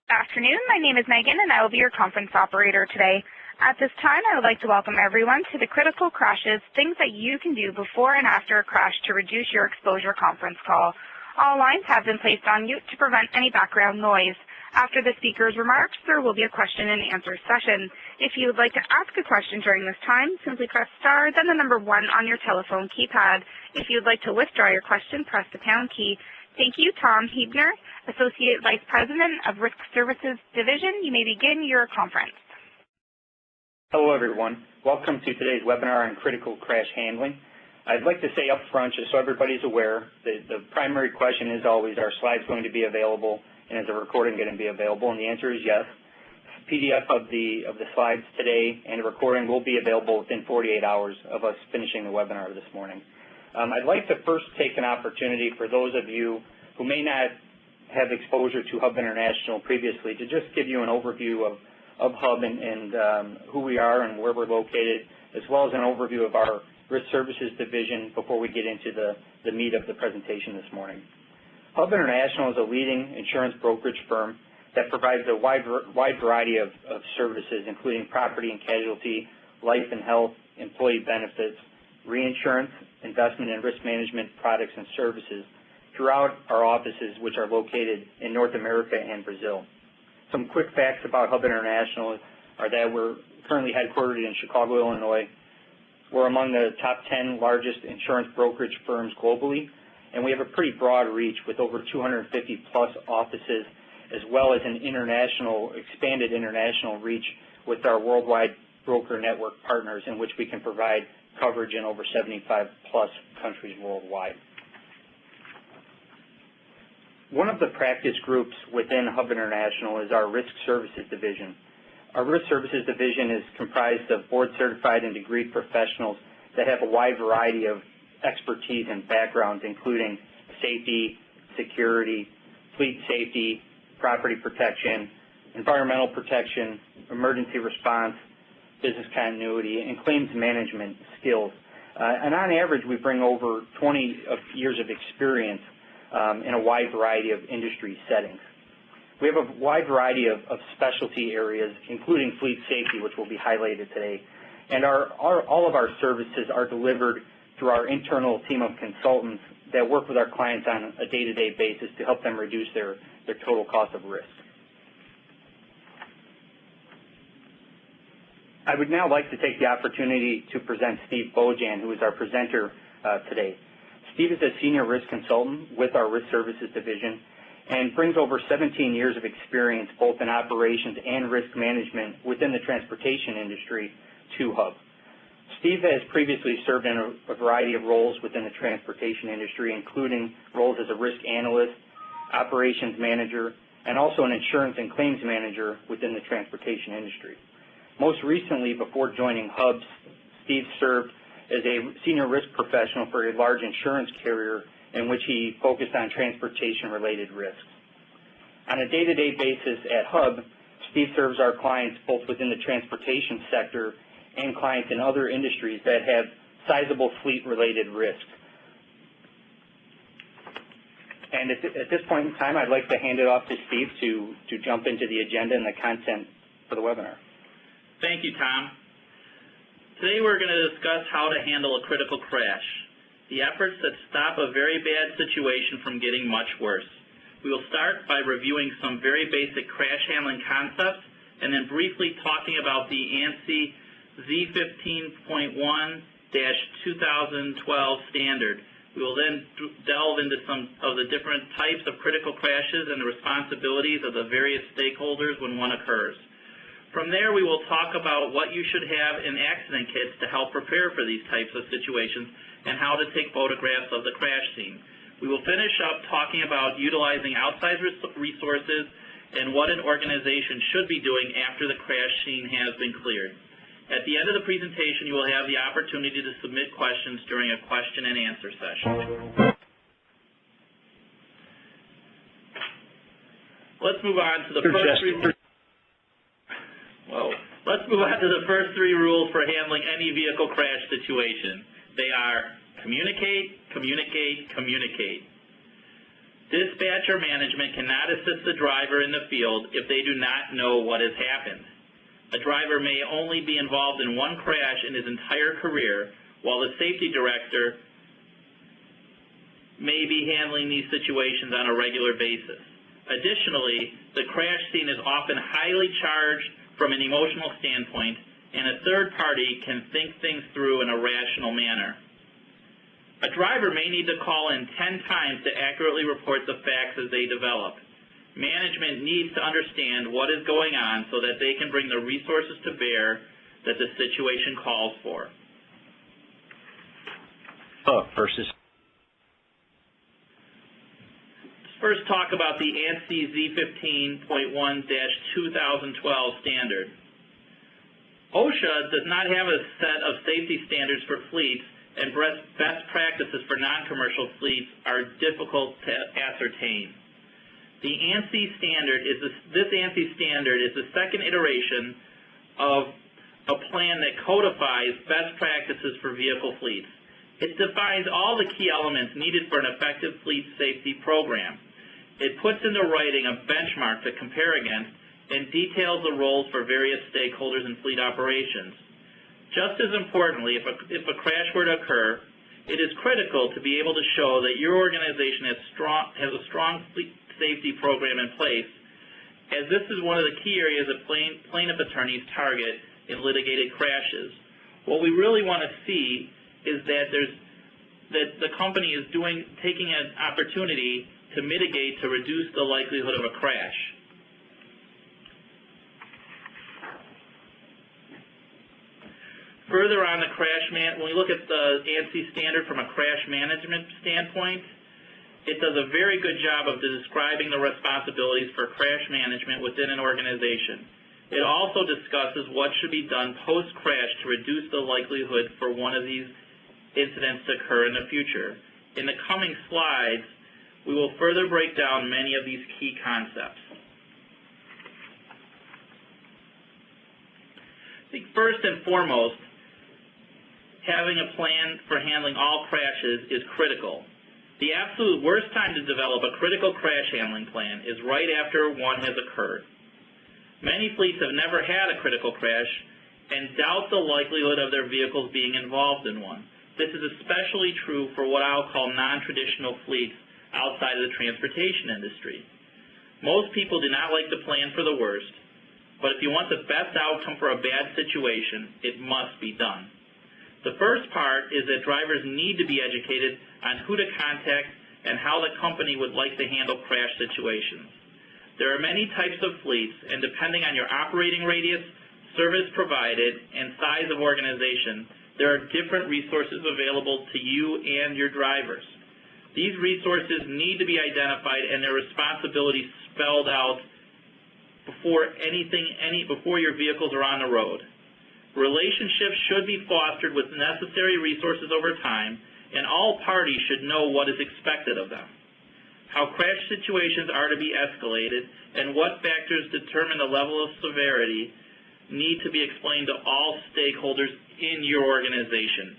Afternoon. My name is Megan, and I will be your conference operator today. At this time, I would like to welcome everyone to the Critical Crashes, Things That You Can Do Before and After a Crash to Reduce Your Exposure conference call. All lines have been placed on mute to prevent any background noise. After the speaker's remarks, there will be a question and answer session. If you would like to ask a question during this time, simply press star, then the number 1 on your telephone keypad. If you would like to withdraw your question, press the pound key. Thank you. Tom Hebner, Associate Vice President of Risk Services Division. You may begin your conference. Hello, everyone. Welcome to today's webinar on critical crash handling. I'd like to say up front, just so everybody's aware, the primary question is always, are slides going to be available, and is the recording going to be available? And the answer is yes. PDF of the slides today and the recording will be available within 48 hours of us finishing the webinar this morning. I'd like to first take an opportunity for those of you who may not have exposure to Hub International previously to just give you an overview of Hub and who we are and where we're located, as well as an overview of our Risk Services Division before we get into the meat of the presentation this morning. Hub International is a leading insurance brokerage firm that provides a wide variety of services, including property and casualty, life and health, employee benefits, reinsurance, investment and risk management products and services throughout our offices, which are located in North America and Brazil. Some quick facts about Hub International are that we're currently headquartered in Chicago, Illinois. We're among the top 10 largest insurance brokerage firms globally, and we have a pretty broad reach with over 250 plus offices, as well as an expanded international reach with our worldwide broker network partners, in which we can provide coverage in over 75 plus countries worldwide. One of the practice groups within Hub International is our Risk Services Division. Our Risk Services Division is comprised of board-certified and degreed professionals that have a wide variety of expertise and backgrounds, including safety, security, fleet safety, property protection, environmental protection, emergency response, business continuity, and claims management skills. And on average, we bring over 20 years of experience in a wide variety of industry settings. We have a wide variety of specialty areas, including fleet safety, which will be highlighted today. And all of our services are delivered through our internal team of consultants that work with our clients on a day-to-day basis to help them reduce their total cost of risk. I would now like to take the opportunity to present Steve Bojan, who is our presenter today. Steve is a senior risk consultant with our Risk Services Division and brings over 17 years of experience both in operations and risk management within the transportation industry to Hub. Steve has previously served in a variety of roles within the transportation industry, including roles as a risk analyst, operations manager, and also an insurance and claims manager within the transportation industry. Most recently, before joining Hub, Steve served as a senior risk professional for a large insurance carrier in which he focused on transportation-related risks. On a day-to-day basis at Hub, Steve serves our clients both within the transportation sector and clients in other industries that have sizable fleet-related risks. And at this point in time, I'd like to hand it off to Steve to jump into the agenda and the content for the webinar. Thank you, Tom. Today we're going to discuss how to handle a critical crash, the efforts that stop a very bad situation from getting much worse. We will start by reviewing some very basic crash handling concepts and then briefly talking about the ANSI Z15.1-2012 standard. We will then delve into some of the different types of critical crashes and the responsibilities of the various stakeholders when one occurs. From there, we will talk about what you should have in accident kits to help prepare for these types of situations and how to take photographs of the crash scene. We will finish up talking about utilizing outside resources and what an organization should be doing after the crash scene has been cleared. At the end of the presentation, you will have the opportunity to submit questions during a question and answer session. Let's move on to the first three rules for handling any vehicle crash situation. They are communicate, communicate, communicate. Dispatcher management cannot assist the driver in the field if they do not know what has happened. A driver may only be involved in one crash in his entire career, while the safety director may be handling these situations on a regular basis. Additionally, the crash scene is often highly charged from an emotional standpoint, and a third party can think things through in a rational manner. A driver may need to call in 10 times to accurately report the facts as they develop. Management needs to understand what is going on so that they can bring the resources to bear that the situation calls for. First, talk about the ANSI Z15.1-2012 standard. OSHA does not have a set of safety standards for fleets, and best practices for non-commercial fleets are difficult to ascertain. The ANSI standard this ANSI standard is the second iteration of a plan that codifies best practices for vehicle fleets. It defines all the key elements needed for an effective fleet safety program. It puts into writing a benchmark to compare against and details the roles for various stakeholders in fleet operations. Just as importantly, if a crash were to occur, it is critical to be able to show that your organization has a strong fleet safety program in place, as this is one of the key areas that plaintiff attorneys target in litigated crashes. What we really want to see is that the company is taking an opportunity to mitigate, to reduce the likelihood of a crash. Further on the when we look at the ANSI standard from a crash management standpoint, it does a very good job of describing the responsibilities for crash management within an organization. It also discusses what should be done post-crash to reduce the likelihood for one of these incidents to occur in the future. In the coming slides, we will further break down many of these key concepts. I think first and foremost, having a plan for handling all crashes is critical. The absolute worst time to develop a critical crash handling plan is right after one has occurred. Many fleets have never had a critical crash and doubt the likelihood of their vehicles being involved in one. This is especially true for what I'll call non-traditional fleets outside of the transportation industry. Most people do not like to plan for the worst, but if you want the best outcome for a bad situation, it must be done. The first part is that drivers need to be educated on who to contact and how the company would like to handle crash situations. There are many types of fleets, and depending on your operating radius, service provided, and size of organization, there are different resources available to you and your drivers. These resources need to be identified and their responsibilities spelled out before your vehicles are on the road. Relationships should be fostered with necessary resources over time, and all parties should know what is expected of them. How crash situations are to be escalated and what factors determine the level of severity need to be explained to all stakeholders in your organization.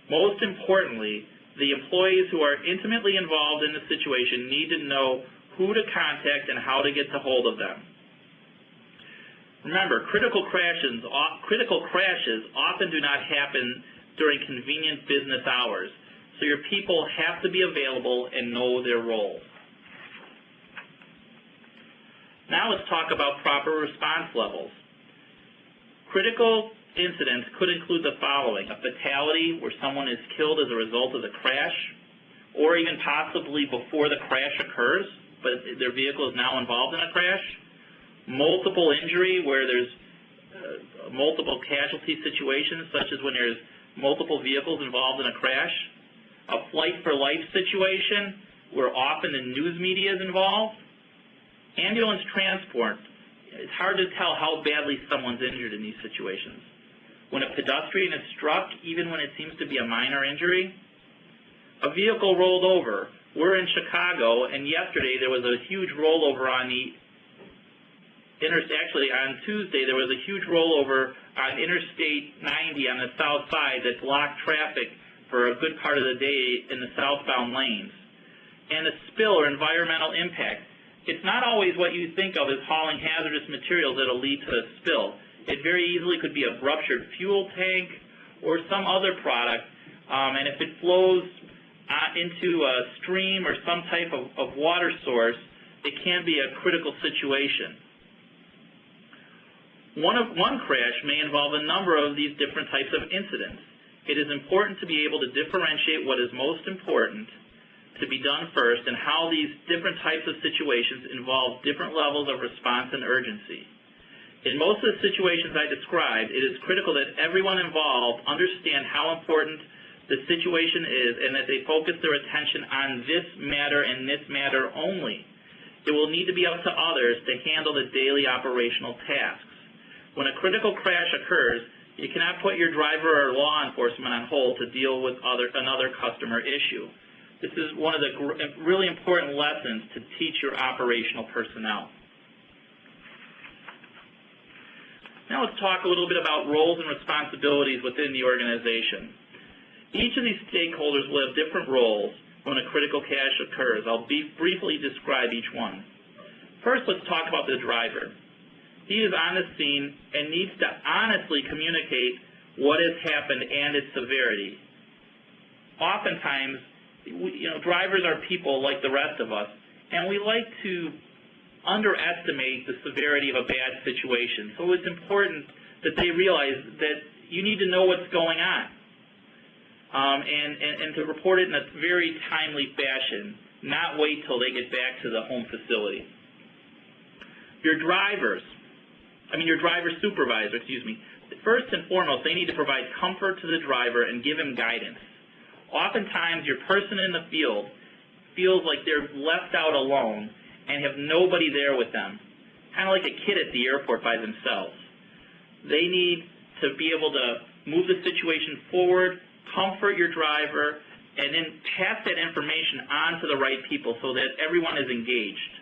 Most importantly, the employees who are intimately involved in the situation need to know who to contact and how to get to hold of them. Remember, critical crashes often do not happen during convenient business hours, so your people have to be available and know their roles. Now let's talk about proper response levels. Critical incidents could include the following: a fatality where someone is killed as a result of the crash, or even possibly before the crash occurs, but their vehicle is now involved in a crash. Multiple injury, where there's multiple casualty situations, such as when there's multiple vehicles involved in a crash. A flight for life situation, where often the news media is involved. Ambulance transport. It's hard to tell how badly someone's injured in these situations. When a pedestrian is struck, even when it seems to be a minor injury. A vehicle rolled over. We're in Chicago, and yesterday there was a huge rollover on on Tuesday, there was a huge rollover on Interstate 90 on the south side that blocked traffic for a good part of the day in the southbound lanes. and a spill or environmental impact. It's not always what you think of as hauling hazardous materials that will lead to a spill. It very easily could be a ruptured fuel tank or some other product, and if it flows into a stream or some type of water source, it can be a critical situation. One crash may involve a number of these different types of incidents. It is important to be able to differentiate what is most important to be done first and how these different types of situations involve different levels of response and urgency. In most of the situations I described, it is critical that everyone involved understand how important the situation is and that they focus their attention on this matter and this matter only. It will need to be up to others to handle the daily operational tasks. When a critical crash occurs, you cannot put your driver or law enforcement on hold to deal with another customer issue. This is one of the really important lessons to teach your operational personnel. Now let's talk a little bit about roles and responsibilities within the organization. Each of these stakeholders will have different roles when a critical crash occurs. I'll briefly describe each one. First, let's talk about the driver. He is on the scene and needs to honestly communicate what has happened and its severity. Oftentimes, drivers are people like the rest of us, and we like to underestimate the severity of a bad situation. So it's important that they realize that you need to know what's going on and to report it in a very timely fashion, not wait till they get back to the home facility. Your driver supervisor, first and foremost, they need to provide comfort to the driver and give him guidance. Oftentimes, your person in the field feels like they're left out alone and have nobody there with them, kind of like a kid at the airport by themselves. They need to be able to move the situation forward, comfort your driver, and then pass that information on to the right people so that everyone is engaged.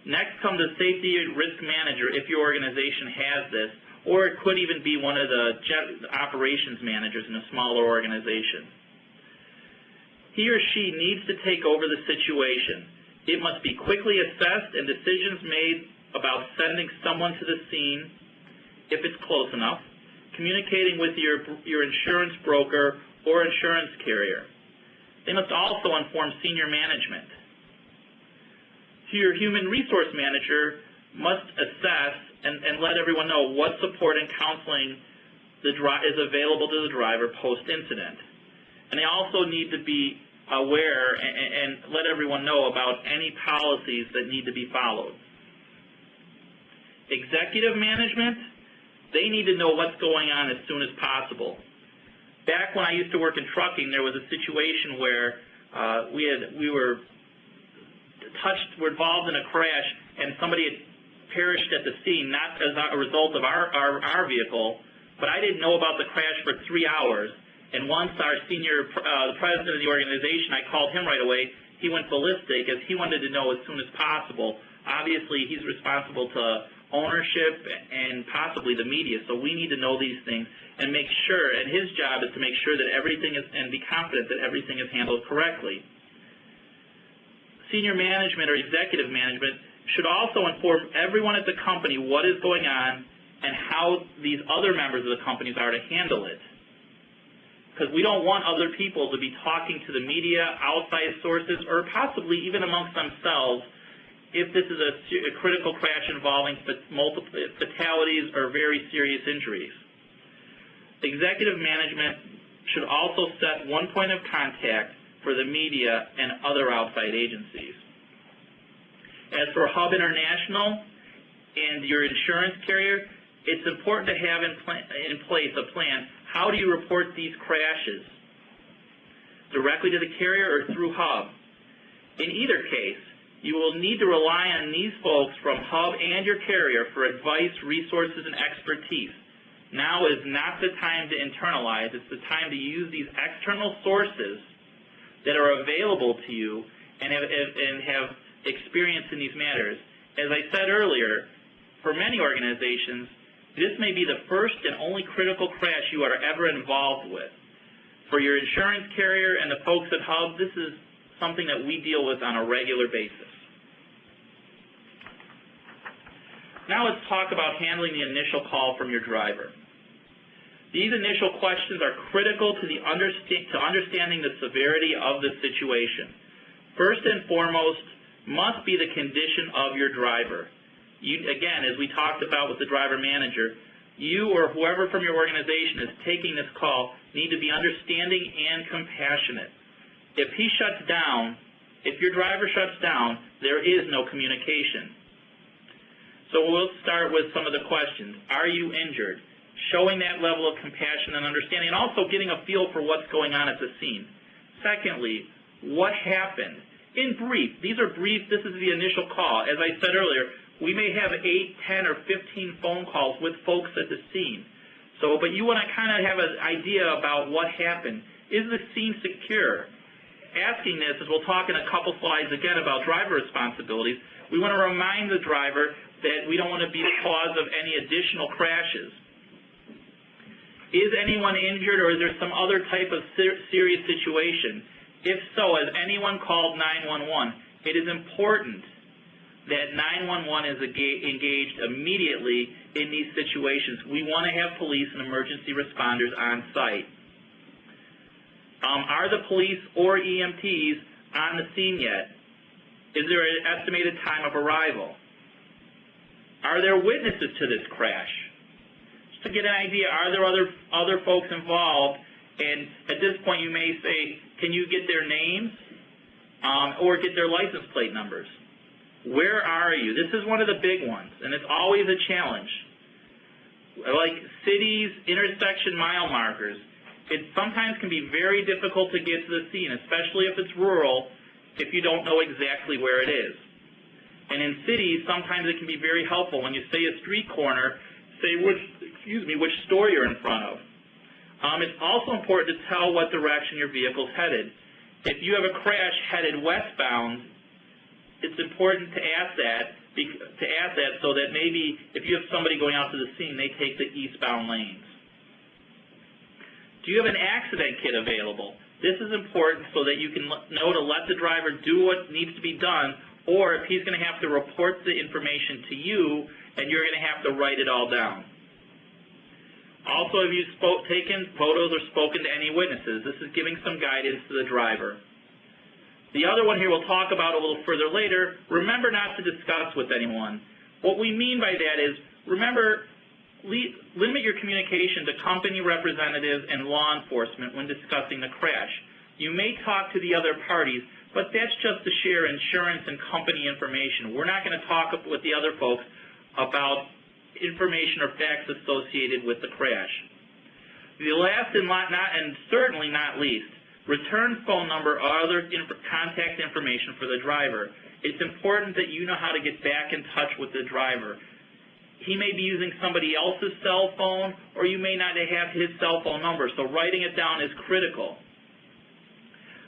Next comes the safety and risk manager, if your organization has this, or it could even be one of the operations managers in a smaller organization. He or she needs to take over the situation. It must be quickly assessed and decisions made about sending someone to the scene, if it's close enough, communicating with your insurance broker or insurance carrier. They must also inform senior management. Your human resource manager must assess and let everyone know what support and counseling is available to the driver post-incident. And they also need to be aware and let everyone know about any policies that need to be followed. Executive management, they need to know what's going on as soon as possible. Back when I used to work in trucking, there was a situation where we were involved in a crash and somebody had perished at the scene, not as a result of our vehicle, but I didn't know about the crash for 3 hours. And once our senior president of the organization, I called him right away, he went ballistic as he wanted to know as soon as possible. Obviously, he's responsible to ownership and possibly the media, so we need to know these things and make sure, and his job is to make sure that everything is, and be confident that everything is handled correctly. Senior management or executive management should also inform everyone at the company what is going on and how these other members of the companies are to handle it. Because we don't want other people to be talking to the media, outside sources, or possibly even amongst themselves if this is a critical crash involving multiple fatalities or very serious injuries. Executive management should also set one point of contact for the media and other outside agencies. As for Hub International and your insurance carrier, it's important to have in place a plan. How do you report these crashes? Directly to the carrier or through Hub? In either case, you will need to rely on these folks from Hub and your carrier for advice, resources, and expertise. Now is not the time to internalize. It's the time to use these external sources that are available to you and have experience in these matters. As I said earlier, for many organizations, this may be the first and only critical crash you are ever involved with. For your insurance carrier and the folks at Hub, this is something that we deal with on a regular basis. Now let's talk about handling the initial call from your driver. These initial questions are critical to understanding the severity of the situation. First and foremost must be the condition of your driver. Again, as we talked about with the driver manager, you or whoever from your organization is taking this call need to be understanding and compassionate. If he shuts down, if your driver shuts down, there is no communication. So we'll start with some of the questions. Are you injured? Showing that level of compassion and understanding, and also getting a feel for what's going on at the scene. Secondly, what happened? In brief, this is the initial call. As I said earlier, we may have 8, 10, or 15 phone calls with folks at the scene. But you want to kind of have an idea about what happened. Is the scene secure? Asking this, as we'll talk in a couple slides again about driver responsibilities, we want to remind the driver that we don't want to be the cause of any additional crashes. Is anyone injured, or is there some other type of serious situation? If so, has anyone called 911? It is important that 911 is engaged immediately in these situations. We want to have police and emergency responders on site. Are the police or EMTs on the scene yet? Is there an estimated time of arrival? Are there witnesses to this crash? Just to get an idea, are there other folks involved? And at this point you may say, can you get their names or get their license plate numbers? Where are you? This is one of the big ones, and it's always a challenge. Like cities, intersection mile markers, it sometimes can be very difficult to get to the scene, especially if it's rural, if you don't know exactly where it is. And in cities, sometimes it can be very helpful when you say a street corner, say which store you're in front of. It's also important to tell what direction your vehicle's headed. If you have a crash headed westbound, it's important to ask that so that maybe if you have somebody going out to the scene, they take the eastbound lanes. Do you have an accident kit available? This is important so that you can know to let the driver do what needs to be done, or if he's going to have to report the information to you and you're going to have to write it all down. Also, have you taken photos or spoken to any witnesses? This is giving some guidance to the driver. The other one here we'll talk about a little further later. Remember not to discuss with anyone. What we mean by that is, remember, limit your communication to company representatives and law enforcement when discussing the crash. You may talk to the other parties, but that's just to share insurance and company information. We're not going to talk with the other folks about information or facts associated with the crash. The last and certainly not least, return phone number or other contact information for the driver. It's important that you know how to get back in touch with the driver. He may be using somebody else's cell phone, or you may not have his cell phone number, so writing it down is critical.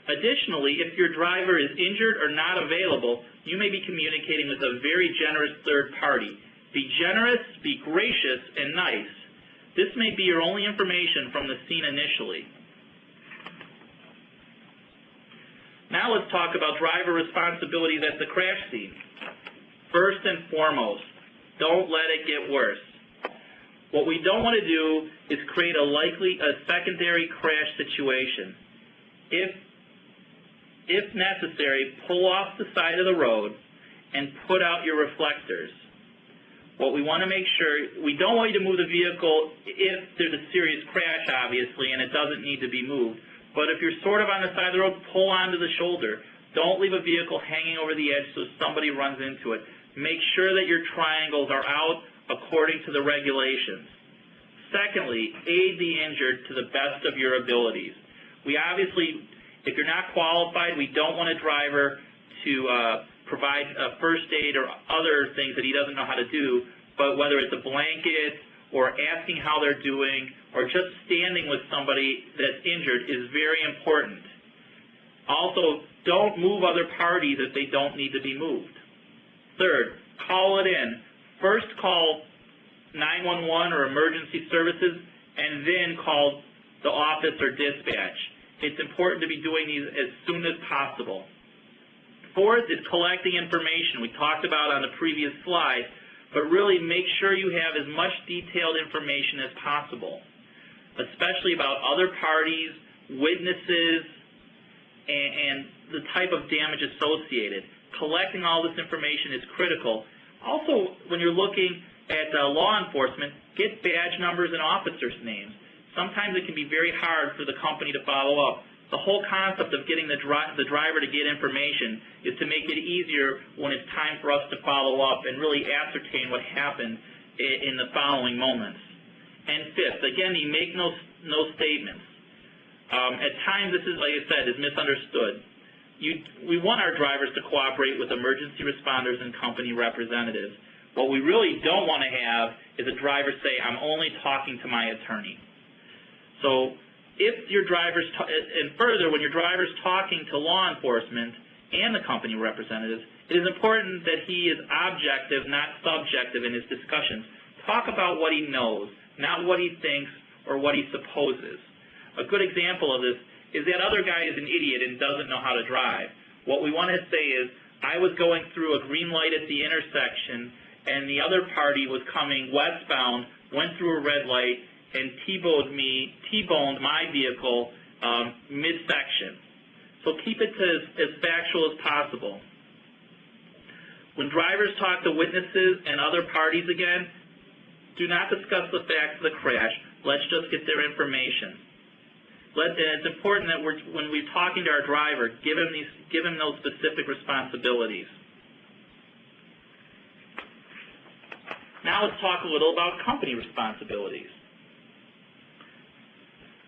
Additionally, if your driver is injured or not available, you may be communicating with a very generous third party. Be generous, be gracious, and nice. This may be your only information from the scene initially. Now let's talk about driver responsibilities at the crash scene. First and foremost, don't let it get worse. What we don't want to do is create a secondary crash situation. If necessary, pull off the side of the road and put out your reflectors. What we want to make sure, we don't want you to move the vehicle if there's a serious crash, obviously, and it doesn't need to be moved. But if you're sort of on the side of the road, pull onto the shoulder. Don't leave a vehicle hanging over the edge so somebody runs into it. Make sure that your triangles are out according to the regulations. Secondly, aid the injured to the best of your abilities. We obviously, if you're not qualified, we don't want a driver to provide first aid or other things that he doesn't know how to do, but whether it's a blanket or asking how they're doing or just standing with somebody that's injured is very important. Also, don't move other parties if they don't need to be moved. Third, call it in. First call 911 or emergency services and then call the office or dispatch. It's important to be doing these as soon as possible. Fourth is collecting information. We talked about on the previous slide, but really make sure you have as much detailed information as possible, especially about other parties, witnesses, and the type of damage associated. Collecting all this information is critical. Also, when you're looking at law enforcement, get badge numbers and officers' names. Sometimes it can be very hard for the company to follow up. The whole concept of getting the driver to get information is to make it easier when it's time for us to follow up and really ascertain what happened in the following moments. And fifth, again, you make no statements. At times, this is, like I said, is misunderstood. We want our drivers to cooperate with emergency responders and company representatives. What we really don't want to have is a driver say, I'm only talking to my attorney. So if your driver's, and further, when your driver's talking to law enforcement and the company representatives, it is important that he is objective, not subjective in his discussions. Talk about what he knows, not what he thinks or what he supposes. A good example of this is that other guy is an idiot and doesn't know how to drive. What we want to say is, I was going through a green light at the intersection, and the other party was coming westbound, went through a red light, and T-boned my vehicle midsection. So keep it to as factual as possible. When drivers talk to witnesses and other parties again, do not discuss the facts of the crash. Let's just get their information. And it's important that when we're talking to our driver, give him those specific responsibilities. Now let's talk a little about company responsibilities.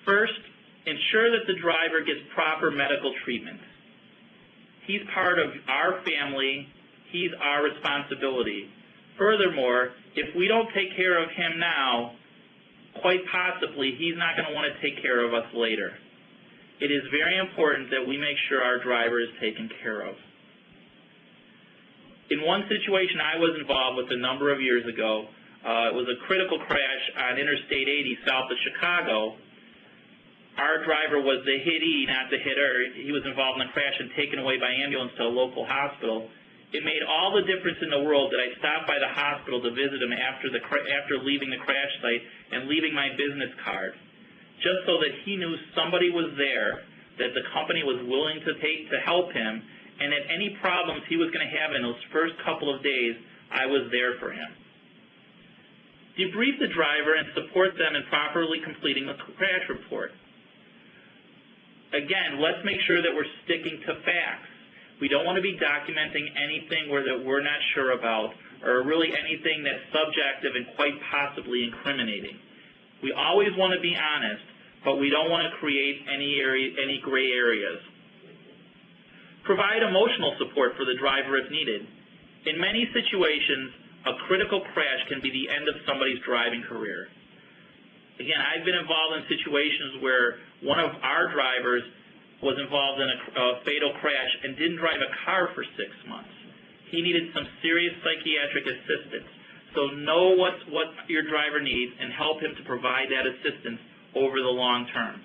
First, ensure that the driver gets proper medical treatment. He's part of our family. He's our responsibility. Furthermore, if we don't take care of him now, quite possibly he's not going to want to take care of us later. It is very important that we make sure our driver is taken care of. In one situation I was involved with a number of years ago, it was a critical crash on Interstate 80 south of Chicago. Our driver was the hittee, not the hitter. He was involved in the crash and taken away by ambulance to a local hospital. It made all the difference in the world that I stopped by the hospital to visit him after leaving the crash site and leaving my business card, just so that he knew somebody was there, that the company was willing to help him, and that any problems he was going to have in those first couple of days, I was there for him. Debrief the driver and support them in properly completing the crash report. Again, let's make sure that we're sticking to facts. We don't want to be documenting anything that we're not sure about, or really anything that's subjective and quite possibly incriminating. We always want to be honest, but we don't want to create any gray areas. Provide emotional support for the driver if needed. In many situations, a critical crash can be the end of somebody's driving career. Again, I've been involved in situations where one of our drivers was involved in a fatal crash and didn't drive a car for 6 months. He needed some serious psychiatric assistance. So know what your driver needs and help him to provide that assistance over the long term.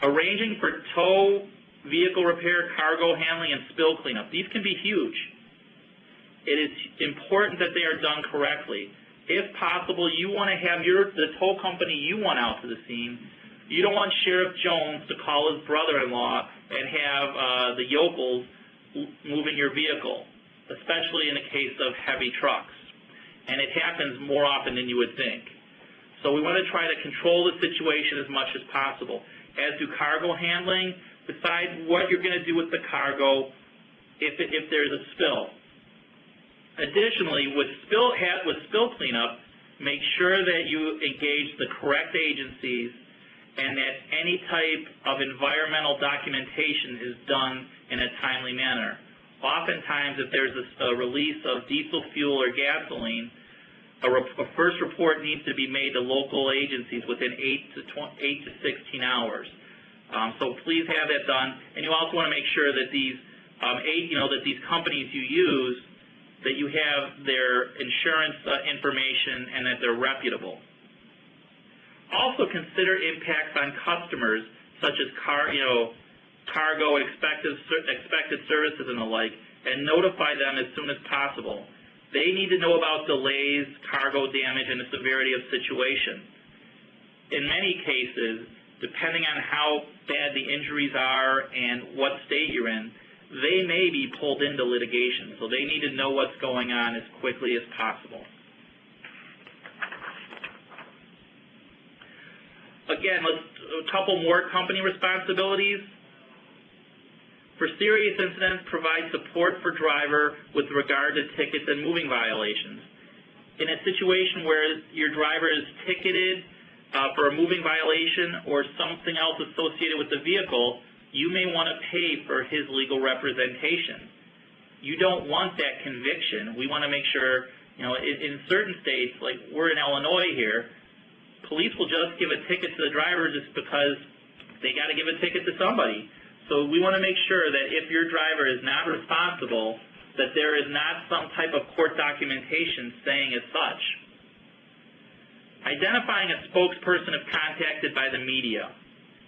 Arranging for tow, vehicle repair, cargo handling, and spill cleanup. These can be huge. It is important that they are done correctly. If possible, you want to have the tow company you want out to the scene. You don't want Sheriff Jones to call his brother-in-law and have the yokels moving your vehicle, especially in the case of heavy trucks. And it happens more often than you would think. So we want to try to control the situation as much as possible. As to cargo handling, decide what you're going to do with the cargo if there's a spill. Additionally, with spill cleanup, make sure that you engage the correct agencies and that any type of environmental documentation is done in a timely manner. Oftentimes, if there's a release of diesel fuel or gasoline, a first report needs to be made to local agencies within 8 to 16 hours. So please have that done, and you also want to make sure that these companies you use, that you have their insurance information and that they're reputable. Also consider impacts on customers, such as cargo, expected services, and the like, and notify them as soon as possible. They need to know about delays, cargo damage, and the severity of situation. In many cases, depending on how bad the injuries are and what state you're in, they may be pulled into litigation, so they need to know what's going on as quickly as possible. Again, a couple more company responsibilities. For serious incidents, provide support for driver with regard to tickets and moving violations. In a situation where your driver is ticketed for a moving violation or something else associated with the vehicle, you may want to pay for his legal representation. You don't want that conviction. We want to make sure, in certain states, like we're in Illinois here, police will just give a ticket to the driver just because they got to give a ticket to somebody. So we want to make sure that if your driver is not responsible, that there is not some type of court documentation saying as such. Identifying a spokesperson if contacted by the media.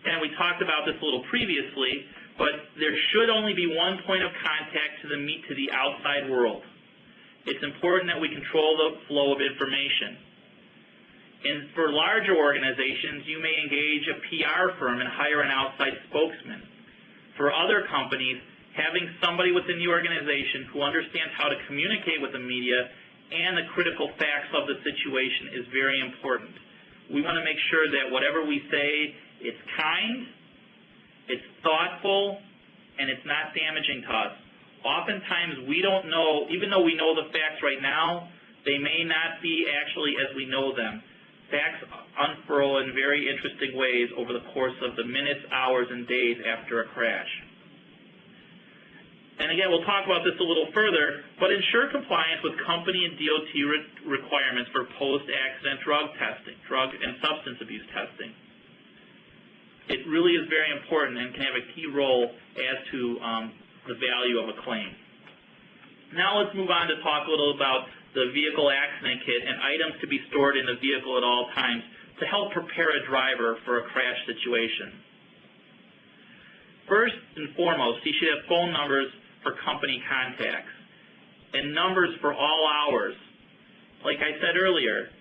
And we talked about this a little previously, but there should only be one point of contact to the outside world. It's important that we control the flow of information. And for larger organizations, you may engage a PR firm and hire an outside spokesman. For other companies, having somebody within the organization who understands how to communicate with the media and the critical facts of the situation is very important. We want to make sure that whatever we say, it's kind, it's thoughtful, and it's not damaging to us. Oftentimes, we don't know, even though we know the facts right now, they may not be actually as we know them. Facts unfurl in very interesting ways over the course of the minutes, hours, and days after a crash. And again, we'll talk about this a little further, but ensure compliance with company and DOT requirements for post-accident drug testing, drug and substance abuse testing. It really is very important and can have a key role as to the value of a claim. Now let's move on to talk a little about the vehicle accident kit and items to be stored in the vehicle at all times to help prepare a driver for a crash situation. First and foremost, you should have phone numbers for company contacts and numbers for all hours. Like I said earlier,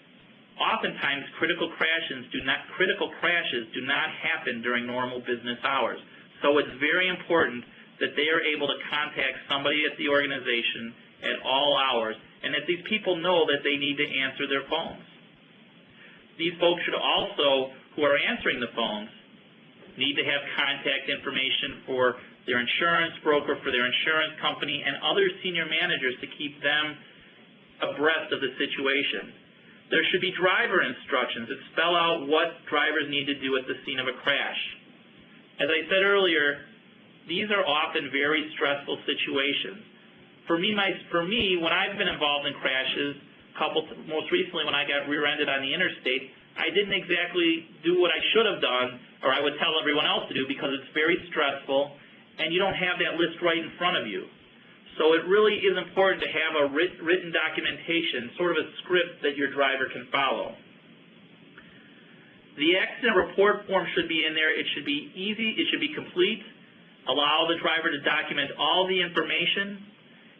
oftentimes critical crashes do not happen during normal business hours. So it's very important that they are able to contact somebody at the organization at all hours, and that these people know that they need to answer their phones. These folks should also, who are answering the phones, need to have contact information for their insurance broker, for their insurance company, and other senior managers to keep them abreast of the situation. There should be driver instructions that spell out what drivers need to do at the scene of a crash. As I said earlier, these are often very stressful situations. For me, when I've been involved in crashes, most recently when I got rear-ended on the interstate, I didn't exactly do what I should have done, or I would tell everyone else to do, because it's very stressful, and you don't have that list right in front of you. So it really is important to have a written documentation, sort of a script that your driver can follow. The accident report form should be in there. It should be easy. It should be complete. Allow the driver to document all the information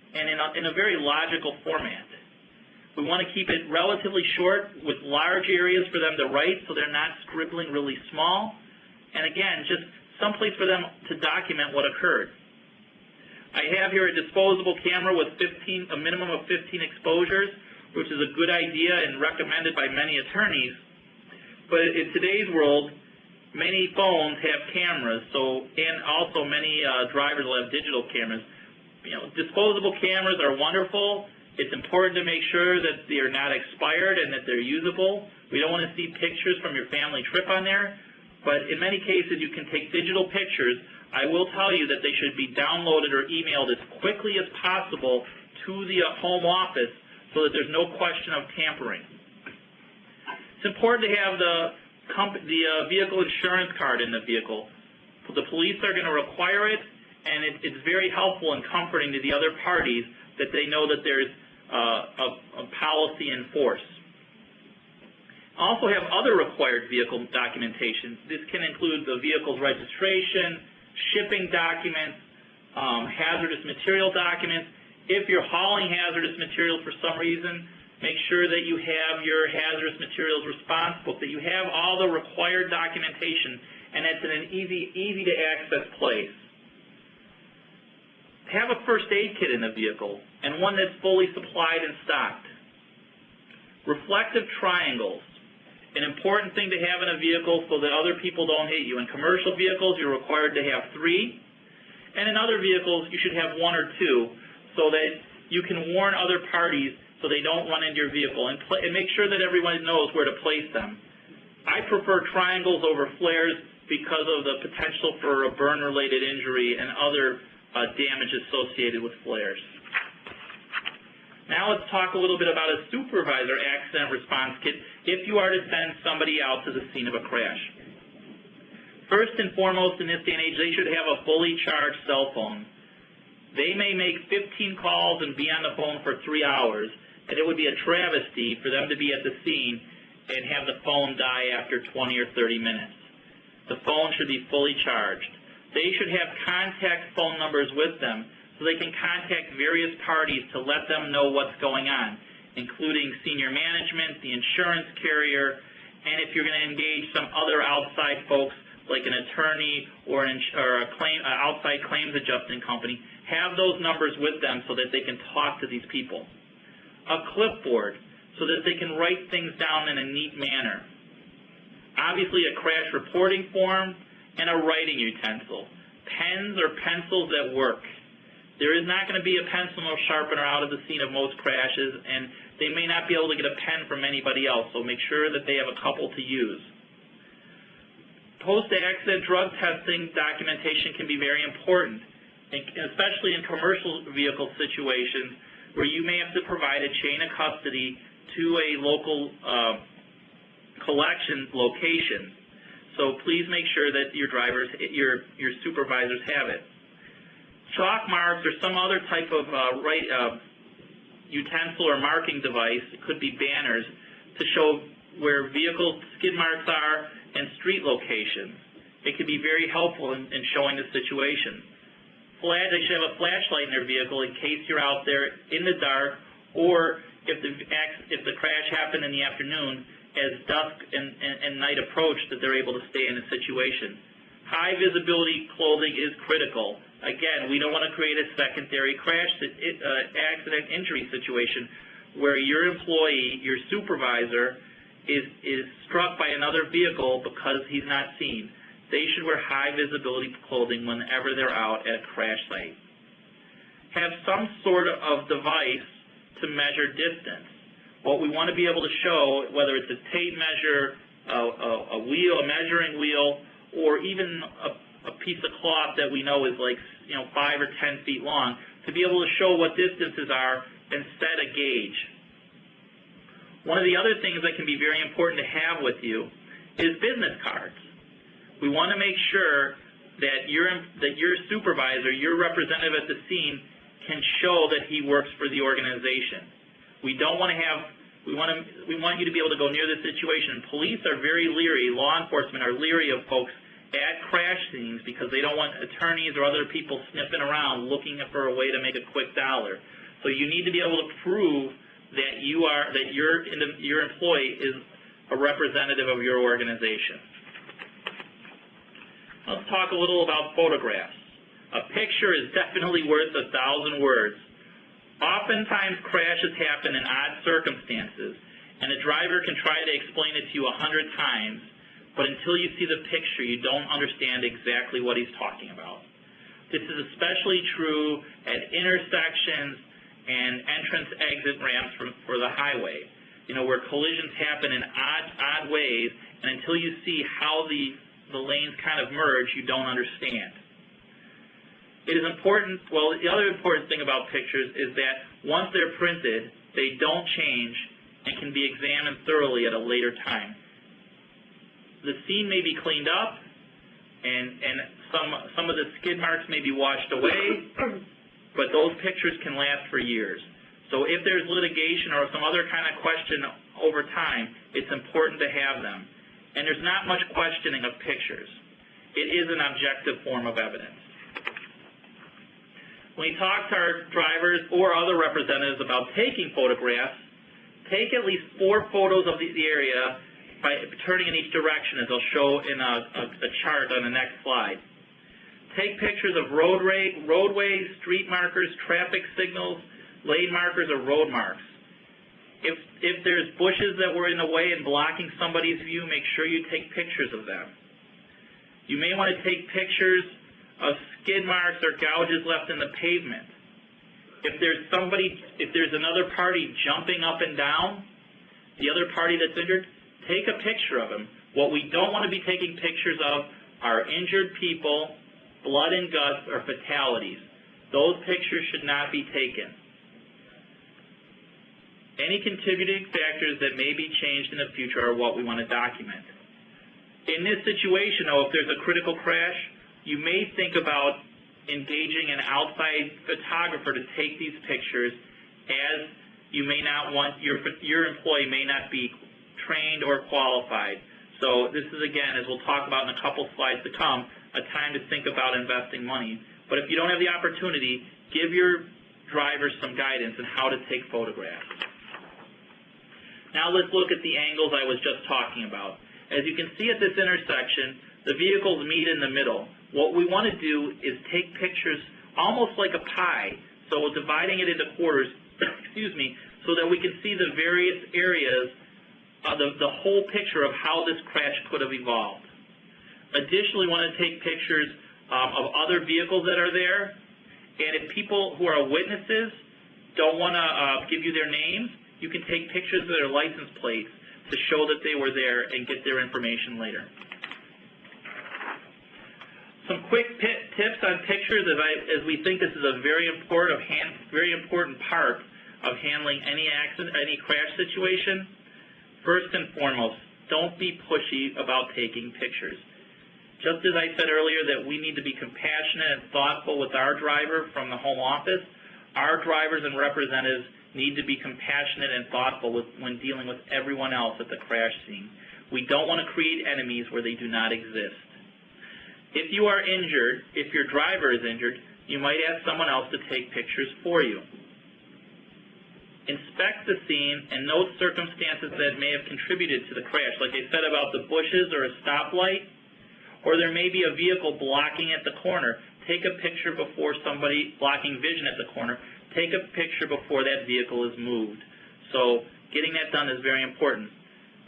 and in a very logical format. We want to keep it relatively short with large areas for them to write so they're not scribbling really small. And again, just someplace for them to document what occurred. I have here a disposable camera with a minimum of 15 exposures, which is a good idea and recommended by many attorneys. But in today's world, many phones have cameras, and also many drivers will have digital cameras. Disposable cameras are wonderful. It's important to make sure that they're not expired and that they're usable. We don't want to see pictures from your family trip on there, but in many cases you can take digital pictures. I will tell you that they should be downloaded or emailed as quickly as possible to the home office so that there's no question of tampering. It's important to have the vehicle insurance card in the vehicle. The police are going to require it, and it's very helpful and comforting to the other parties that they know that there's a policy in force. Also have other required vehicle documentation. This can include the vehicle's registration, shipping documents, hazardous material documents. If you're hauling hazardous materials for some reason, make sure that you have your hazardous materials response book, that you have all the required documentation, and it's in an easy to access place. Have a first aid kit in the vehicle, and one that's fully supplied and stocked. Reflective triangles, an important thing to have in a vehicle so that other people don't hit you. In commercial vehicles, you're required to have 3, and in other vehicles, you should have 1 or 2 so that you can warn other parties so they don't run into your vehicle, and make sure that everyone knows where to place them. I prefer triangles over flares because of the potential for a burn-related injury and other damage associated with flares. Now let's talk a little bit about a supervisor accident response kit if you are to send somebody out to the scene of a crash. First and foremost in this day and age, they should have a fully charged cell phone. They may make 15 calls and be on the phone for 3 hours, and it would be a travesty for them to be at the scene and have the phone die after 20 or 30 minutes. The phone should be fully charged. They should have contact phone numbers with them so they can contact various parties to let them know what's going on, including senior management, the insurance carrier, and if you're going to engage some other outside folks like an attorney or an outside claims adjusting company, have those numbers with them so that they can talk to these people. A clipboard so that they can write things down in a neat manner. Obviously a crash reporting form and a writing utensil. Pens or pencils that work. There is not going to be a pencil or sharpener out of the scene of most crashes, and they may not be able to get a pen from anybody else, so make sure that they have a couple to use. Post-accident drug testing documentation can be very important, especially in commercial vehicle situations where you may have to provide a chain of custody to a local collection location. So please make sure that your supervisors have it. Chalk marks or some other type of utensil or marking device, it could be banners, to show where vehicle skid marks are and street locations. It could be very helpful in showing the situation. They should have a flashlight in their vehicle in case you're out there in the dark, or if the crash happened in the afternoon, as dusk and night approach, that they're able to stay in the situation. High visibility clothing is critical. Again, we don't want to create a secondary crash accident injury situation where your employee, your supervisor, is struck by another vehicle because he's not seen. They should wear high visibility clothing whenever they're out at a crash site. Have some sort of device to measure distance. What we want to be able to show, whether it's a tape measure, a measuring wheel, or even a piece of cloth that we know is like 5 or 10 feet long, to be able to show what distances are and set a gauge. One of the other things that can be very important to have with you is business cards. We want to make sure that your supervisor, your representative at the scene, can show that he works for the organization. We want you to be able to go near the situation. Police are very leery, law enforcement are leery of folks at crash scenes because they don't want attorneys or other people sniffing around looking for a way to make a quick dollar. So you need to be able to prove that your employee is a representative of your organization. Let's talk a little about photographs. A picture is definitely worth 1,000 words. Oftentimes crashes happen in odd circumstances, and a driver can try to explain it to you 100 times, but until you see the picture, you don't understand exactly what he's talking about. This is especially true at intersections and entrance-exit ramps for the highway, where collisions happen in odd ways, and until you see how the lanes kind of merge, you don't understand. It is important, the other important thing about pictures is that once they're printed, they don't change and can be examined thoroughly at a later time. The scene may be cleaned up, and some of the skid marks may be washed away, but those pictures can last for years. So if there's litigation or some other kind of question over time, it's important to have them. And there's not much questioning of pictures. It is an objective form of evidence. When we talk to our drivers or other representatives about taking photographs, take at least 4 photos of the area by turning in each direction, as I'll show in a chart on the next slide. Take pictures of roadways, street markers, traffic signals, lane markers, or road marks. If there's bushes that were in the way and blocking somebody's view, make sure you take pictures of them. You may want to take pictures of skid marks or gouges left in the pavement. If there's another party jumping up and down, the other party that's injured, take a picture of them. What we don't want to be taking pictures of are injured people, blood and guts, or fatalities. Those pictures should not be taken. Any contributing factors that may be changed in the future are what we want to document. In this situation, though, if there's a critical crash, you may think about engaging an outside photographer to take these pictures, as you may not want, your employee may not be trained or qualified. So this is, again, as we'll talk about in a couple slides to come, a time to think about investing money. But if you don't have the opportunity, give your drivers some guidance on how to take photographs. Now let's look at the angles I was just talking about. As you can see at this intersection, the vehicles meet in the middle. What we want to do is take pictures almost like a pie, so dividing it into quarters, excuse me, so that we can see the various areas, the whole picture of how this crash could have evolved. Additionally, we want to take pictures of other vehicles that are there, and if people who are witnesses don't want to give you their names, you can take pictures of their license plates to show that they were there and get their information later. Some quick tips on pictures, as we think this is a very important part of handling any accident, any crash situation. First and foremost, don't be pushy about taking pictures. Just as I said earlier that we need to be compassionate and thoughtful with our driver from the home office, our drivers and representatives need to be compassionate and thoughtful when dealing with everyone else at the crash scene. We don't want to create enemies where they do not exist. If you are injured, if your driver is injured, you might ask someone else to take pictures for you. Inspect the scene and note circumstances that may have contributed to the crash, like I said about the bushes or a stoplight, or there may be a vehicle blocking at the corner. Take a picture before somebody blocking vision at the corner. Take a picture before that vehicle is moved. So getting that done is very important.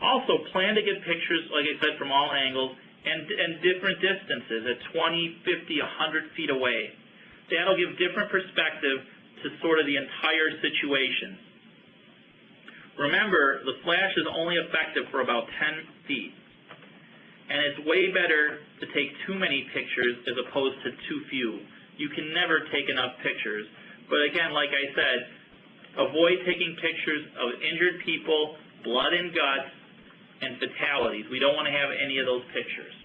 Also, plan to get pictures, like I said, from all angles, and different distances at 20, 50, 100 feet away. That'll give different perspective to sort of the entire situation. Remember, the flash is only effective for about 10 feet. And it's way better to take too many pictures as opposed to too few. You can never take enough pictures. But again, like I said, avoid taking pictures of injured people, blood and guts, and fatalities. We don't want to have any of those pictures.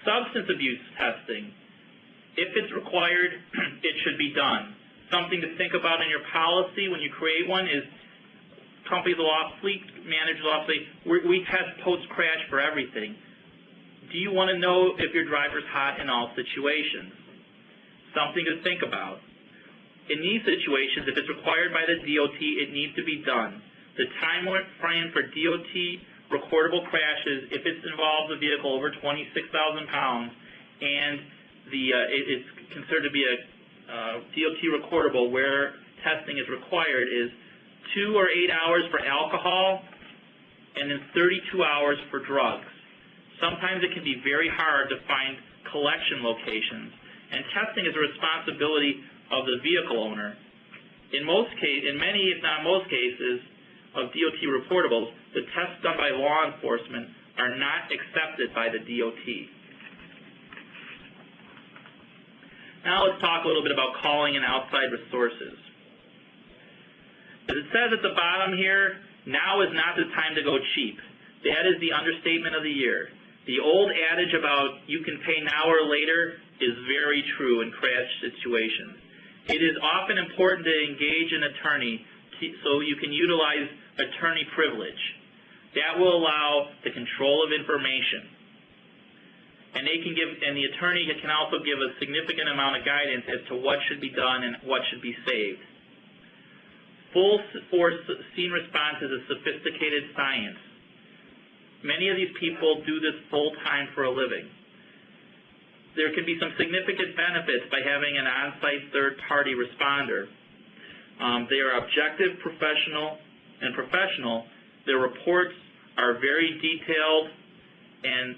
Substance abuse testing. If it's required, it should be done. Something to think about in your policy when you create one is companies will fleet managers will say, we test post-crash for everything. Do you want to know if your driver's hot in all situations? Something to think about. In these situations, if it's required by the DOT, it needs to be done. The time frame for DOT recordable crashes, if it involves a vehicle over 26,000 pounds and it's considered to be a DOT recordable where testing is required, is 2 or 8 hours for alcohol and then 32 hours for drugs. Sometimes it can be very hard to find collection locations, and testing is a responsibility of the vehicle owner. In many, if not most cases, of DOT reportables, the tests done by law enforcement are not accepted by the DOT. Now let's talk a little bit about calling in outside resources. As it says at the bottom here, now is not the time to go cheap. That is the understatement of the year. The old adage about you can pay now or later is very true in crash situations. It is often important to engage an attorney so you can utilize attorney privilege. That will allow the control of information. And the attorney can also give a significant amount of guidance as to what should be done and what should be saved. Full force scene response is a sophisticated science. Many of these people do this full-time for a living. There can be some significant benefits by having an on-site third-party responder. They are objective, professional. Their reports are very detailed, and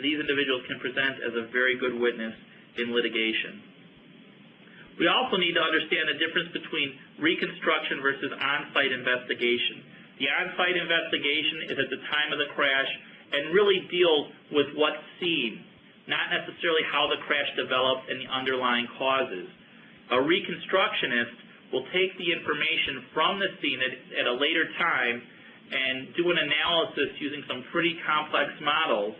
these individuals can present as a very good witness in litigation. We also need to understand the difference between reconstruction versus on-site investigation. The on-site investigation is at the time of the crash and really deals with what's seen, not necessarily how the crash developed and the underlying causes. A reconstructionist will take the information from the scene at a later time and do an analysis using some pretty complex models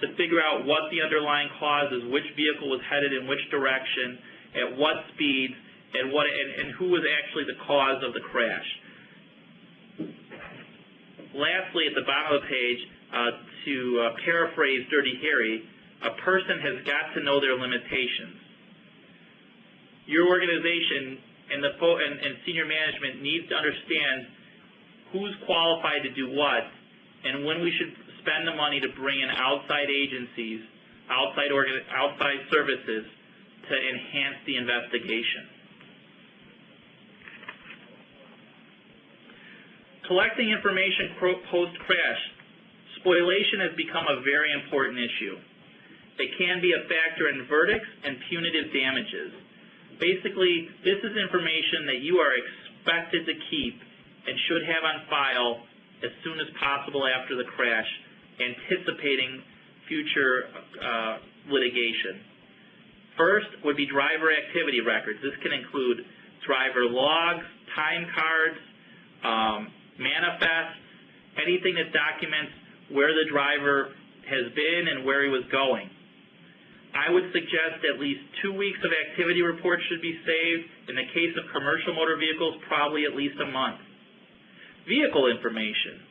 to figure out what the underlying cause is, which vehicle was headed in which direction, at what speeds, and who was actually the cause of the crash. Lastly, at the bottom of the page, to paraphrase Dirty Harry, a person has got to know their limitations. Your organization and senior management needs to understand who's qualified to do what, and when we should spend the money to bring in outside agencies, outside services to enhance the investigation. Collecting information post-crash, spoliation has become a very important issue. It can be a factor in verdicts and punitive damages. Basically, this is information that you are expected to keep and should have on file as soon as possible after the crash, anticipating future litigation. First would be driver activity records. This can include driver logs, time cards, manifests, anything that documents where the driver has been and where he was going. I would suggest at least 2 weeks of activity reports should be saved. In the case of commercial motor vehicles, probably at least a month. Vehicle information.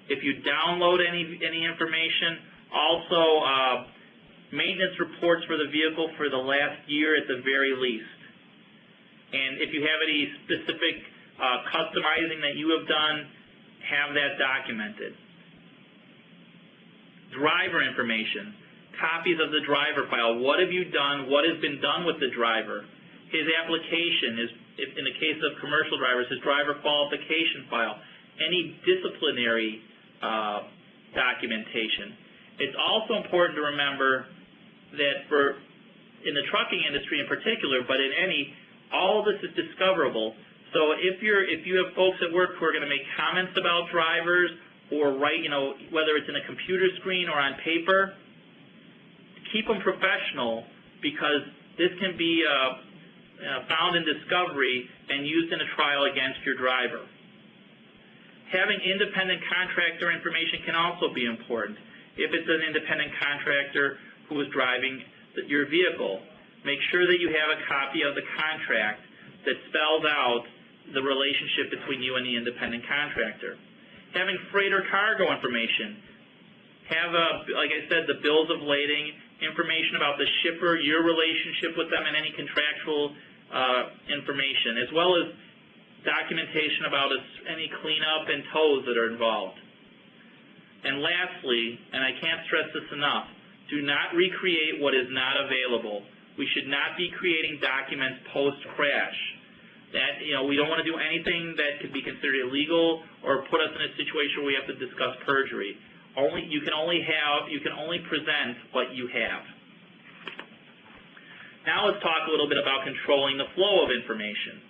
If you download any information, also maintenance reports for the vehicle for the last year at the very least. And if you have any specific customizing that you have done, have that documented. Driver information. Copies of the driver file. What have you done? What has been done with the driver? His application, in the case of commercial drivers, his driver qualification file. Any disciplinary documentation. It's also important to remember that in the trucking industry in particular, but in any, all of this is discoverable. So if you have folks at work who are going to make comments about drivers or write, whether it's in a computer screen or on paper, keep them professional, because this can be found in discovery and used in a trial against your driver. Having independent contractor information can also be important. If it's an independent contractor who is driving your vehicle, make sure that you have a copy of the contract that spells out the relationship between you and the independent contractor. Having freight or cargo information. Have, like I said, the bills of lading, information about the shipper, your relationship with them, and any contractual information, as well as documentation about any cleanup and tows that are involved. And lastly, and I can't stress this enough, do not recreate what is not available. We should not be creating documents post-crash. That, we don't want to do anything that could be considered illegal or put us in a situation where we have to discuss perjury. You can only present what you have. Now let's talk a little bit about controlling the flow of information.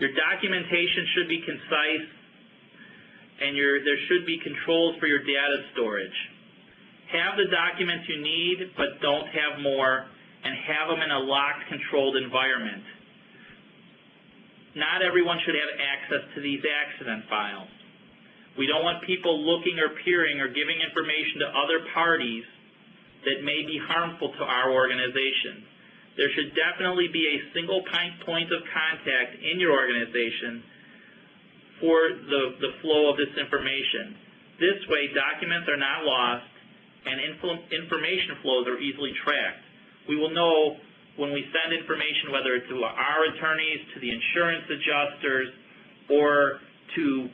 Your documentation should be concise, and there should be controls for your data storage. Have the documents you need, but don't have more, and have them in a locked, controlled environment. Not everyone should have access to these accident files. We don't want people looking or peering or giving information to other parties that may be harmful to our organization. There should definitely be a single point of contact in your organization for the flow of this information. This way, documents are not lost and information flows are easily tracked. We will know when we send information, whether to our attorneys, to the insurance adjusters, or to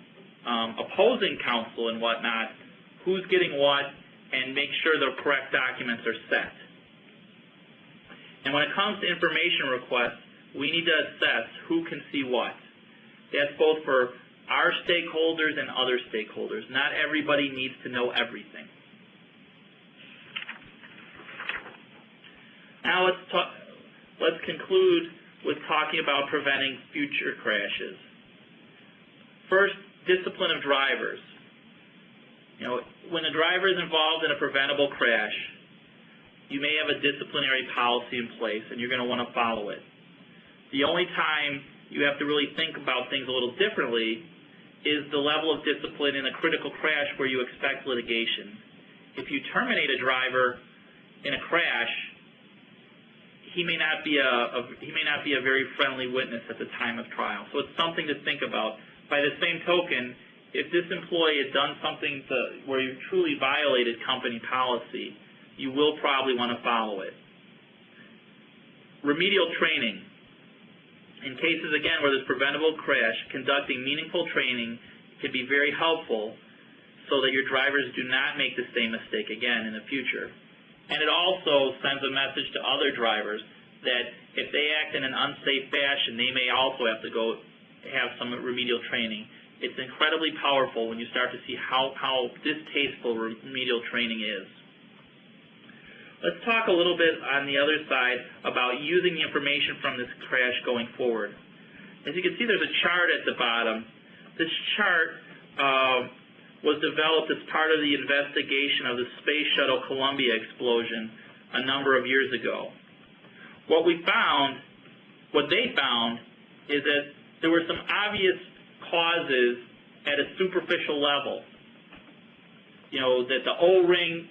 opposing counsel and whatnot, who's getting what, and make sure the correct documents are set. And when it comes to information requests, we need to assess who can see what. That's both for our stakeholders and other stakeholders. Not everybody needs to know everything. Now let's conclude with talking about preventing future crashes. First, discipline of drivers. You know, when a driver is involved in a preventable crash, you may have a disciplinary policy in place and you're going to want to follow it. The only time you have to really think about things a little differently is the level of discipline in a critical crash where you expect litigation. If you terminate a driver in a crash, he may not be a very friendly witness at the time of trial. So it's something to think about. By the same token, if this employee had done something where you truly violated company policy, you will probably want to follow it. Remedial training. In cases, again, where there's preventable crash, conducting meaningful training can be very helpful so that your drivers do not make the same mistake again in the future. And it also sends a message to other drivers that if they act in an unsafe fashion, they may also have to go have some remedial training. It's incredibly powerful when you start to see how distasteful remedial training is. Let's talk a little bit on the other side about using the information from this crash going forward. As you can see, there's a chart at the bottom. This chart was developed as part of the investigation of the Space Shuttle Columbia explosion a number of years ago. What they found is that there were some obvious causes at a superficial level. You know, that the O-ring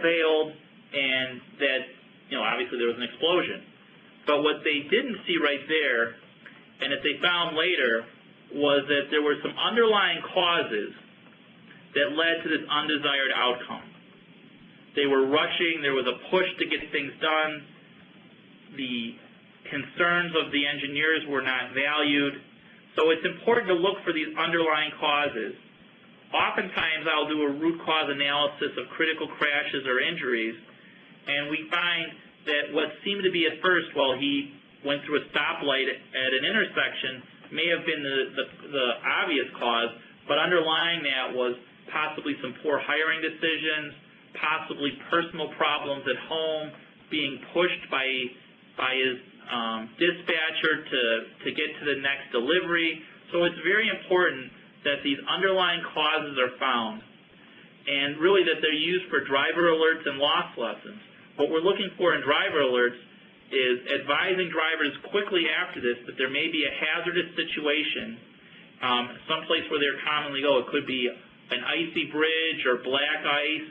failed and that, you know, obviously there was an explosion. But what they didn't see right there, and that they found later, was that there were some underlying causes that led to this undesired outcome. They were rushing, there was a push to get things done, the concerns of the engineers were not valued, so it's important to look for these underlying causes. Oftentimes I'll do a root cause analysis of critical crashes or injuries, and we find that what seemed to be at first, while he went through a stoplight at an intersection, may have been the obvious cause, but underlying that was possibly some poor hiring decisions, possibly personal problems at home, being pushed by his dispatcher to get to the next delivery. So it's very important that these underlying causes are found, and really that they're used for driver alerts and loss lessons. What we're looking for in driver alerts is advising drivers quickly after this that there may be a hazardous situation someplace where they commonly go. It could be an icy bridge or black ice,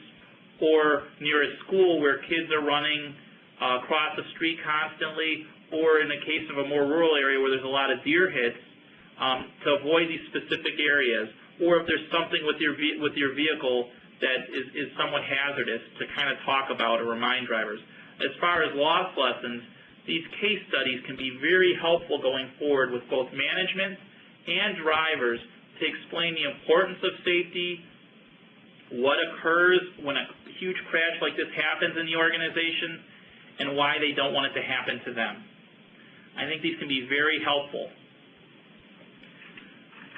or near a school where kids are running across the street constantly, or in the case of a more rural area where there's a lot of deer hits, to avoid these specific areas, or if there's something with your vehicle that is somewhat hazardous, to kind of talk about or remind drivers. As far as loss lessons, these case studies can be very helpful going forward with both management and drivers to explain the importance of safety, what occurs when a huge crash like this happens in the organization, and why they don't want it to happen to them. I think these can be very helpful.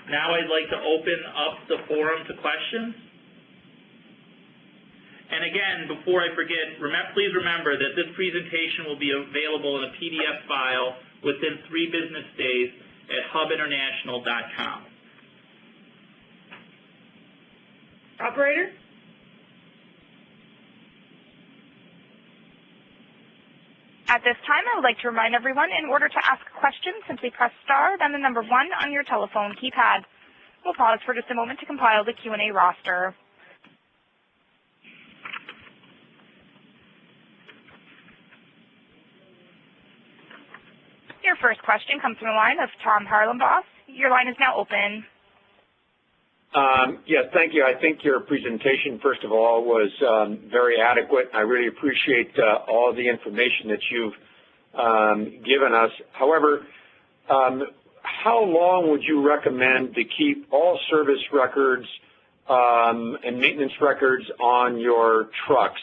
Now I'd like to open up the forum to questions. And again, before I forget, please remember that this presentation will be available in a PDF file within 3 business days at hubinternational.com. Operator? At this time, I would like to remind everyone, in order to ask a question, simply press star, then the number 1 on your telephone keypad. We'll pause for just a moment to compile the Q&A roster. Your first question comes from the line of Tom Harlenboss. Your line is now open. Yes, thank you. I think your presentation, first of all, was very adequate. I really appreciate all the information that you've given us. However, how long would you recommend to keep all service records and maintenance records on your trucks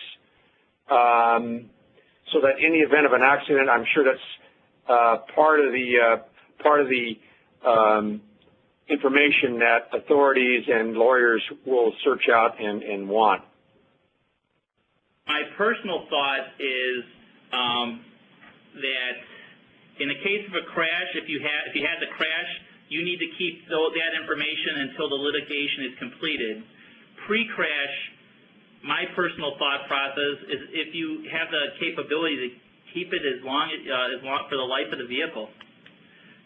so that in the event of an accident, I'm sure that's part of the information that authorities and lawyers will search out and want? My personal thought is that in the case of a crash, if you had the crash, you need to keep that information until the litigation is completed. Pre-crash, my personal thought process is if you have the capability to keep it as long for the life of the vehicle.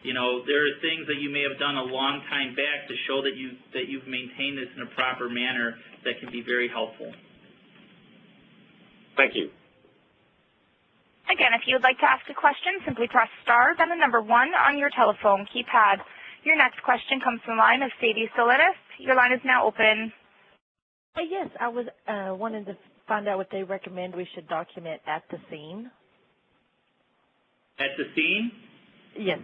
You know, there are things that you may have done a long time back to show that you've maintained this in a proper manner that can be very helpful. Thank you. Again, if you would like to ask a question, simply press star, then the number 1 on your telephone keypad. Your next question comes from the line of Sadie Solitis. Your line is now open. Yes, I was wanting to find out what they recommend we should document at the scene. At the scene? Yes.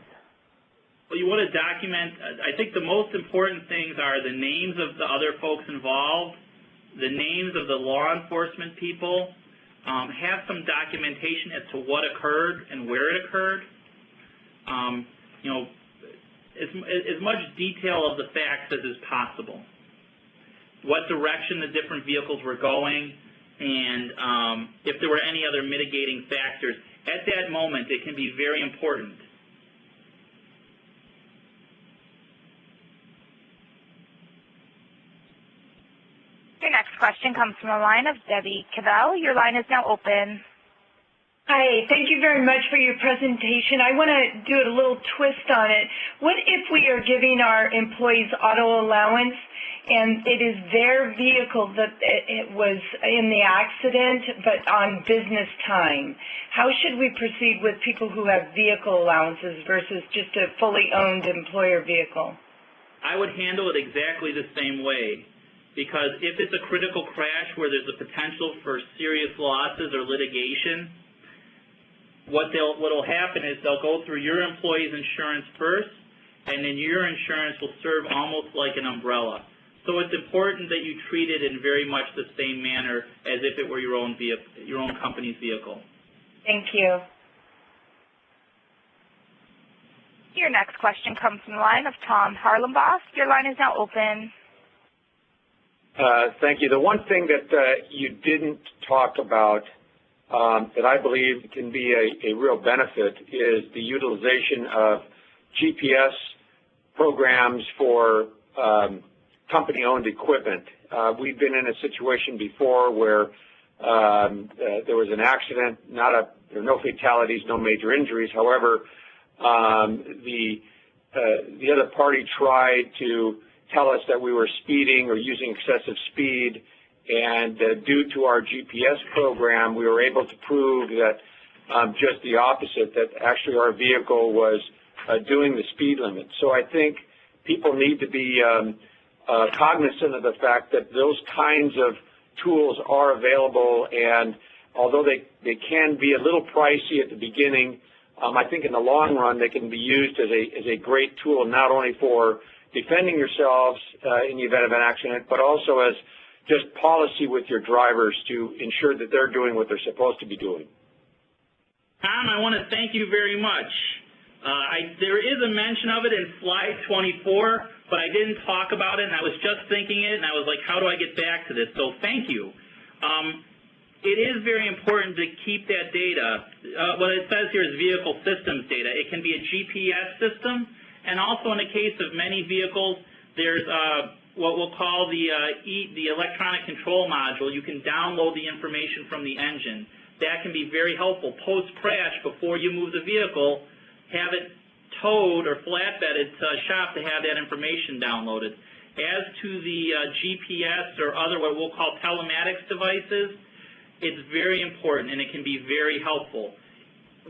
Well, you want to document, I think the most important things are the names of the other folks involved, the names of the law enforcement people, have some documentation as to what occurred and where it occurred. You know, as much detail of the facts as is possible. What direction the different vehicles were going, and if there were any other mitigating factors. At that moment, it can be very important. Your next question comes from the line of Debbie Cavell. Your line is now open. Hi, thank you very much for your presentation. I want to do a little twist on it. What if we are giving our employees auto allowance and it is their vehicle that it was in the accident but on business time? How should we proceed with people who have vehicle allowances versus just a fully owned employer vehicle? I would handle it exactly the same way, because if it's a critical crash where there's a potential for serious losses or litigation, what'll happen is they'll go through your employee's insurance first, and then your insurance will serve almost like an umbrella. So it's important that you treat it in very much the same manner as if it were your own vehicle, your own company's vehicle. Thank you. Your next question comes from the line of Tom Harlenbach. Your line is now open. Thank you. The one thing that you didn't talk about that I believe can be a real benefit is the utilization of GPS programs for company-owned equipment. We've been in a situation before where there was an accident. There were no fatalities, no major injuries. However, the other party tried to tell us that we were speeding or using excessive speed, and due to our GPS program, we were able to prove that just the opposite, that actually our vehicle was doing the speed limit. So I think people need to be cognizant of the fact that those kinds of tools are available, and although they can be a little pricey at the beginning, I think in the long run they can be used as a great tool, not only for defending yourselves in the event of an accident, but also as just policy with your drivers to ensure that they're doing what they're supposed to be doing. Tom, I want to thank you very much. There is a mention of it in slide 24, but I didn't talk about it, and I was just thinking it, and I was like, how do I get back to this? So thank you. It is very important to keep that data. What it says here is vehicle systems data. It can be a GPS system, and also in the case of many vehicles, there's what we'll call the electronic control module. You can download the information from the engine. That can be very helpful. Post-crash, before you move the vehicle, have it towed or flatbedded to a shop to have that information downloaded. As to the GPS or other what we'll call telematics devices, it's very important and it can be very helpful.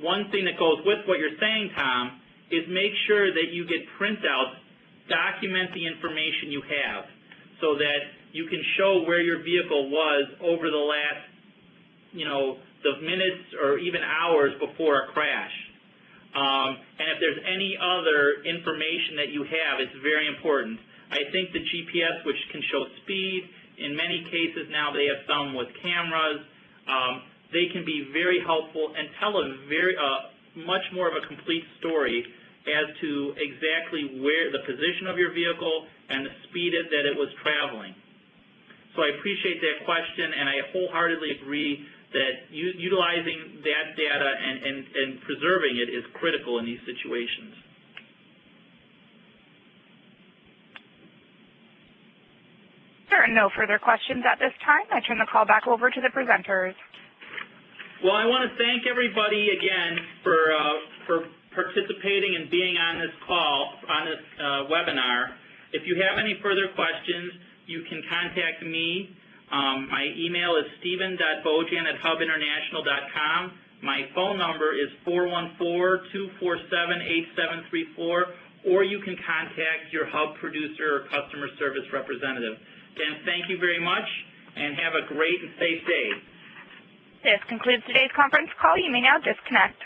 One thing that goes with what you're saying, Tom, is make sure that you get printouts document the information you have so that you can show where your vehicle was over the last, the minutes or even hours before a crash. And if there's any other information that you have, it's very important. I think the GPS, which can show speed, in many cases now they have some with cameras, they can be very helpful and tell a much more of a complete story as to exactly where the position of your vehicle and the speed that it was traveling. So I appreciate that question, and I wholeheartedly agree that utilizing that data and preserving it is critical in these situations. There are no further questions at this time. I turn the call back over to the presenters. Well, I want to thank everybody again for participating and being on this call, on this webinar. If you have any further questions, you can contact me. My email is steven.bojan@hubinternational.com. My phone number is 414-247-8734, or you can contact your Hub producer or customer service representative. Again, thank you very much, and have a great and safe day. This concludes today's conference call. You may now disconnect.